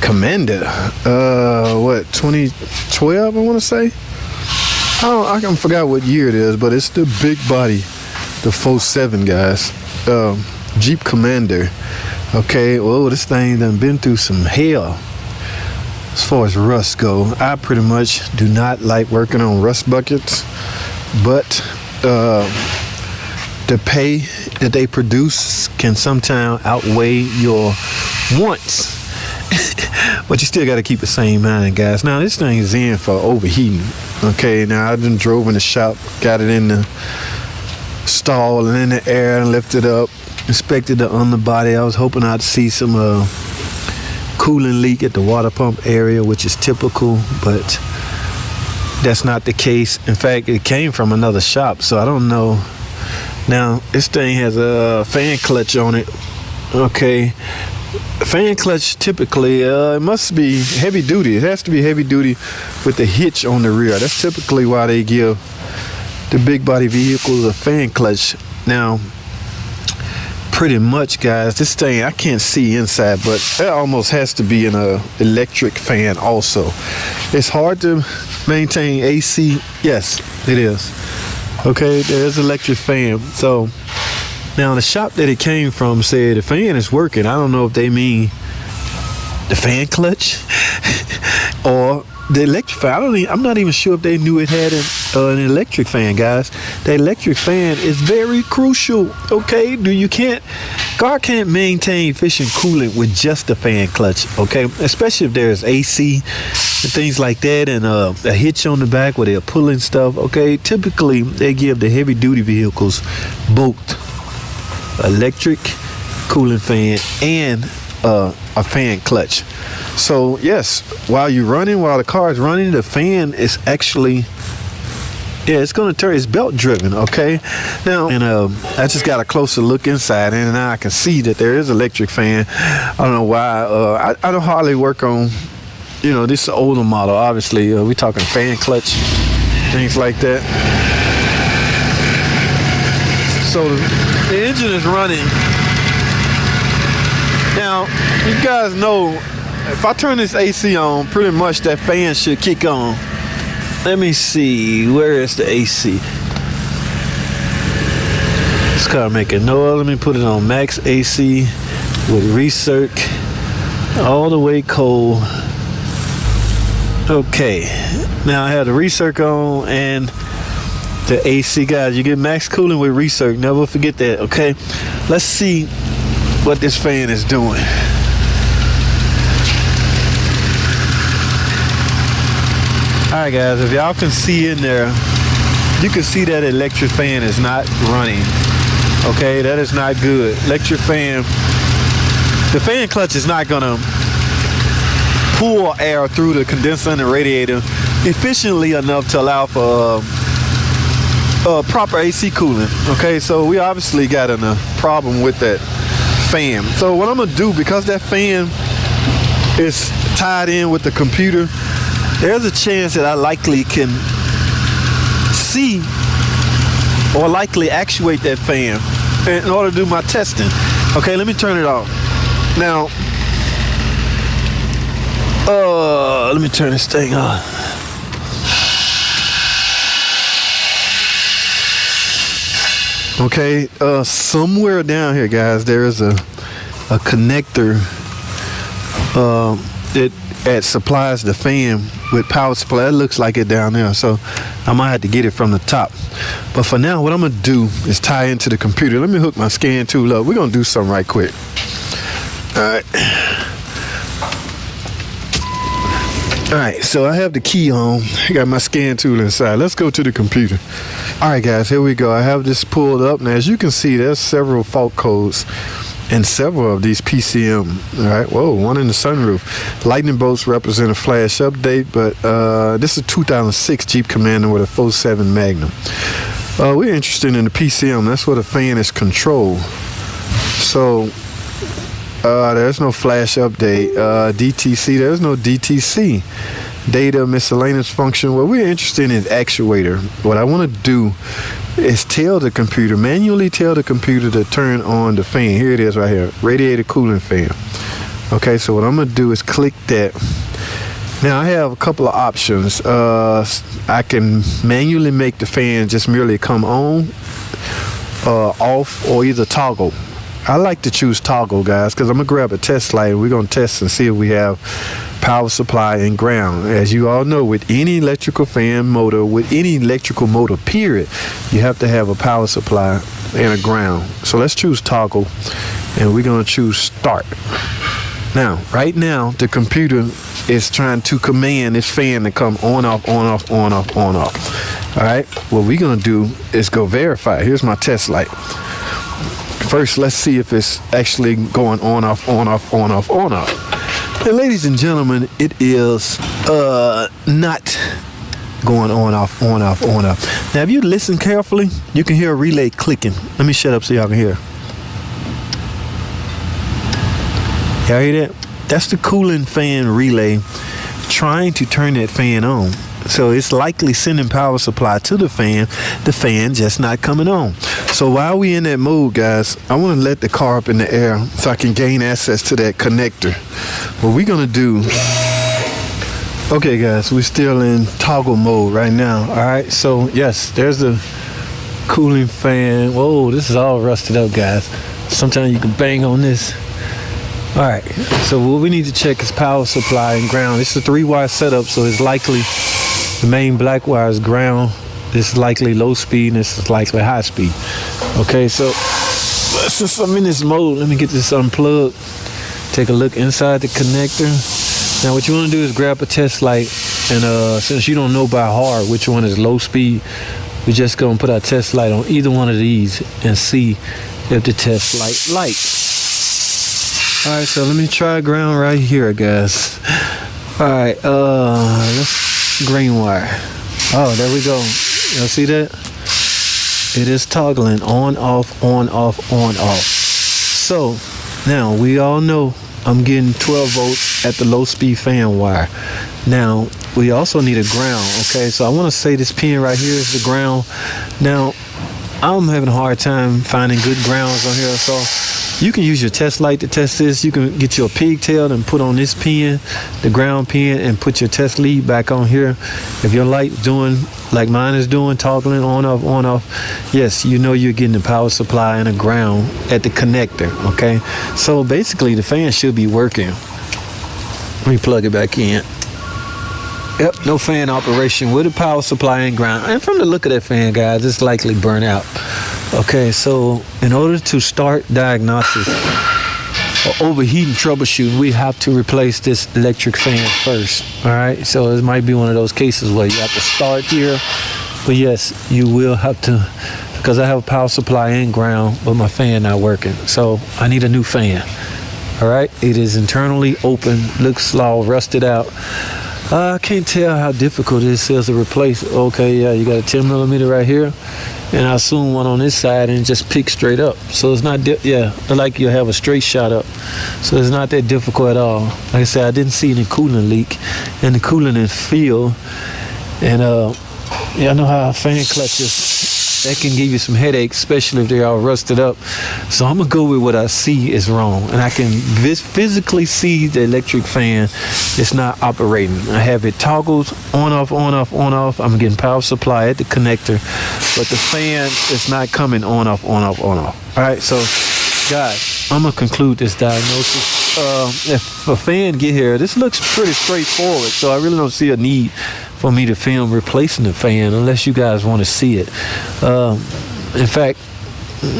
Commander, what, 2012 I want to say. I forgot what year it is, but it's the big body, the 4.7, guys. Jeep Commander. Okay, well, this thing done been through some hell as far as rust go. I pretty much do not like working on rust buckets, but the pay that they produce can sometimes outweigh your wants. But you still got to keep the same mind, guys. Now, this thing is in for overheating. Okay, now I done drove in the shop, got it in the stall and in the air and lifted up, inspected the underbody. I was hoping I'd see some coolant leak at the water pump area, which is typical, but that's not the case. In fact, it came from another shop, so I don't know. Now, this thing has a fan clutch on it. Okay. Fan clutch typically, it must be heavy duty. It has to be heavy duty with the hitch on the rear. That's typically why they give the big body vehicles a fan clutch. Now, pretty much, guys, this thing, I can't see inside, but it almost has to be an electric fan also. It's hard to maintain AC. Yes, it is. Okay, there's electric fan. So now the shop that it came from said the fan is working. I don't know if they mean the fan clutch or the electric fan. I'm not even sure if they knew it had an electric fan, guys. The electric fan is very crucial. Okay, car can't maintain efficient coolant with just the fan clutch. Okay, especially if there's AC and things like that, and a hitch on the back where they're pulling stuff. Okay, typically they give the heavy duty vehicles both electric cooling fan and a fan clutch. So yes, while the car is running, the fan is actually, it's going to turn. It's belt driven. Okay, now, and I just got a closer look inside, and now I can see that there is electric fan. I don't know why. I don't hardly work on, this is an older model. Obviously, we're talking fan clutch, things like that. So the engine is running. Now, you guys know, if I turn this AC on, pretty much that fan should kick on. Let me see, where is the AC? This car making noise. Let me put it on max AC with recirc, all the way cold. Okay, now I have the recirc on and the AC, guys. You get max cooling with recirc. Never forget that. Okay, let's see what this fan is doing. Alright, guys, if y'all can see in there, you can see that electric fan is not running. Okay, that is not good. Electric fan, the fan clutch is not gonna pull air through the condenser and the radiator efficiently enough to allow for proper AC cooling. Okay, so we obviously got a problem with that fan. So what I'm gonna do, because that fan is tied in with the computer, there's a chance that I likely can see or likely actuate that fan in order to do my testing. Okay, let me turn it off. Now, let me turn this thing on. Okay, somewhere down here, guys, there is a connector that supplies the fan with power supply. It looks like it down there, so I might have to get it from the top. But for now, what I'm gonna do is tie into the computer. Let me hook my scan tool up. We're gonna do something right quick. All right, so I have the key on. I got my scan tool inside. Let's go to the computer. All right, guys, here we go. I have this pulled up. Now, as you can see, there's several fault codes in several of these PCM. All right, whoa, one in the sunroof. Lightning bolts represent a flash update, but this is a 2006 Jeep Commander with a 4.7 Magnum. We're interested in the PCM. That's where the fan is controlled. So there's no flash update. DTC, there's no DTC. Data miscellaneous function. Well, we're interested in actuator. What I want to do is manually tell the computer to turn on the fan. Here it is right here, radiator cooling fan. Okay, so what I'm gonna do is click that. Now I have a couple of options. I can manually make the fan just merely come on, off, or either toggle. I like to choose toggle, guys, because I'm gonna grab a test light and we're gonna test and see if we have power supply and ground. As you all know, with any electrical fan motor, with any electrical motor period, you have to have a power supply and a ground. So let's choose toggle, and we're gonna choose start. Now, right now, the computer is trying to command this fan to come on, off, on, off, on, off, on, off. All right, what we're gonna do is go verify. Here's my test light. First, let's see if it's actually going on, off, on, off, on, off, on, off. And ladies and gentlemen, it is not going on, off, on, off, on, off. Now, if you listen carefully, you can hear a relay clicking. Let me shut up so y'all can hear. Y'all hear that? That's the cooling fan relay trying to turn that fan on. So it's likely sending power supply to the fan just not coming on. So while we in that mode, guys, I want to let the car up in the air so I can gain access to that connector. What we're gonna do, okay guys, we're still in toggle mode right now. All right, so yes, there's the cooling fan. Whoa, this is all rusted up, guys. Sometimes you can bang on this. All right, so what we need to check is power supply and ground. It's a 3-wire setup, so it's likely the main black wire is ground. This is likely low speed, and this is likely high speed. Okay, so since I'm in this mode, let me get this unplugged. Take a look inside the connector. Now what you want to do is grab a test light, and since you don't know by heart which one is low speed, we're just going to put our test light on either one of these and see if the test light lights. All right, so let me try ground right here, guys. All right, let's green wire. Oh, there we go. Y'all see that? It is toggling on, off, on, off, on, off. So now we all know I'm getting 12 volts at the low speed fan wire. Now we also need a ground. Okay, so I want to say this pin right here is the ground. Now I'm having a hard time finding good grounds on here, so you can use your test light to test this. You can get your pigtail and put on this pin, the ground pin, and put your test lead back on here. If your light's doing like mine is doing, toggling on, off, yes, you know you're getting the power supply and a ground at the connector, okay? So basically the fan should be working. Let me plug it back in. Yep, no fan operation with a power supply and ground. And from the look of that fan, guys, it's likely burnt out. Okay, so in order to start diagnostics or overheating troubleshooting, we have to replace this electric fan first. All right, so it might be one of those cases where you have to start here. But yes, you will have to, because I have a power supply and ground, but my fan not working. So I need a new fan. All right, it is internally open, looks all rusted out. I can't tell how difficult this is to replace. Okay, yeah, you got a 10 millimeter right here, and I assume one on this side and just pick straight up. So it's not, like you have a straight shot up. So it's not that difficult at all. Like I said, I didn't see any coolant leak, and the coolant is filled. And I know how fan clutches, that can give you some headaches, especially if they're all rusted up. So I'm gonna go with what I see is wrong, and I can physically see the electric fan is not operating. I have it toggled on, off, on, off, on, off. I'm getting power supply at the connector, but the fan is not coming on, off, on, off, on, off. All right, so guys, I'm gonna conclude this diagnosis. If a fan get here, this looks pretty straightforward, so I really don't see a need for me to film replacing the fan unless you guys want to see it. In fact,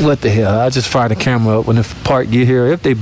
what the hell, I just fire the camera up when the part get here. If they